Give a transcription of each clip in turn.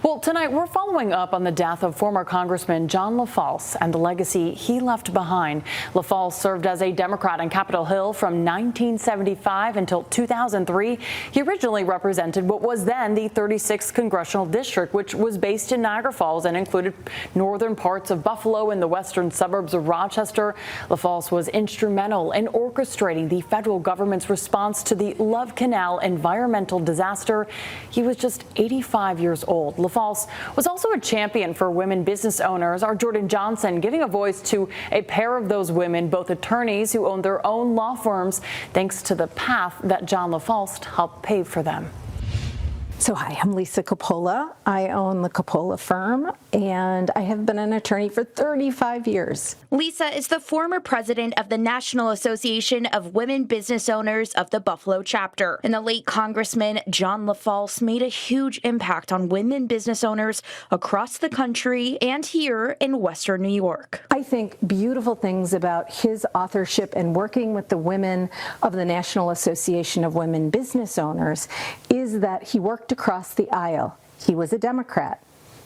Well, tonight we're following up on the death of former Congressman John LaFalce and the legacy he left behind. LaFalce served as a Democrat on Capitol Hill from 1975 until 2003. He originally represented what was then the 36th Congressional District, which was based in Niagara Falls and included northern parts of Buffalo and the western suburbs of Rochester. LaFalce was instrumental in orchestrating the federal government's response to the Love Canal environmental disaster. He was just 85 years old. LaFalce was also a champion for women business owners. Our Jordan Johnson giving a voice to a pair of those women, both attorneys who own their own law firms, thanks to the path that John LaFalce helped pave for them. So hi, I'm Lisa Coppola. I own the Coppola firm, and I have been an attorney for 35 years. Lisa is the former president of the National Association of Women Business Owners of the Buffalo chapter. And the late Congressman John LaFalce made a huge impact on women business owners across the country and here in Western New York. I think beautiful things about his authorship and working with the women of the National Association of Women Business Owners is that he worked across the aisle. He was a Democrat.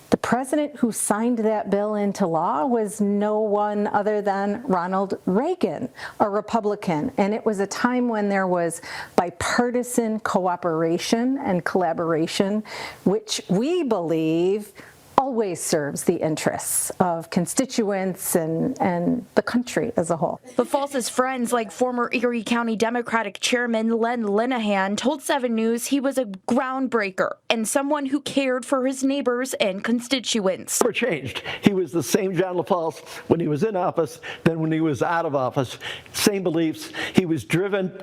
The president who signed that bill into law was no one other than Ronald Reagan, a Republican. And it was a time when there was bipartisan cooperation and collaboration, which we believe always serves the interests of constituents and the country as a whole. LaFalce's friends, like former Erie County Democratic Chairman Len Linehan, told 7 News he was a groundbreaker and someone who cared for his neighbors and constituents. Never changed. He was the same John LaFalce when he was in office than when he was out of office. Same beliefs. He was driven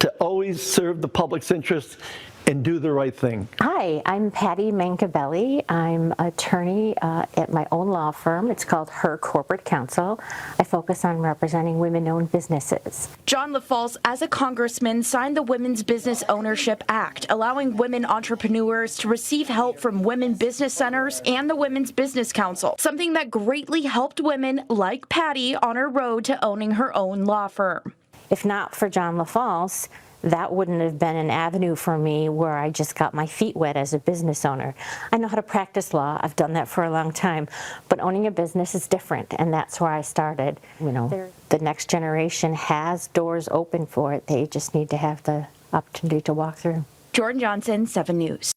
to always serve the public's interest and do the right thing. Hi, I'm Patty Mancabelli. I'm attorney at my own law firm. It's called Her Corporate Counsel. I focus on representing women-owned businesses. John LaFalce, as a congressman, signed the Women's Business Ownership Act, allowing women entrepreneurs to receive help from women business centers and the Women's Business Council, something that greatly helped women like Patty on her road to owning her own law firm. If not for John LaFalce, that wouldn't have been an avenue for me where I just got my feet wet as a business owner. I know how to practice law. I've done that for a long time, but owning a business is different, and that's where I started. You know, the next generation has doors open for it. They just need to have the opportunity to walk through. Jordan Johnson, 7 News.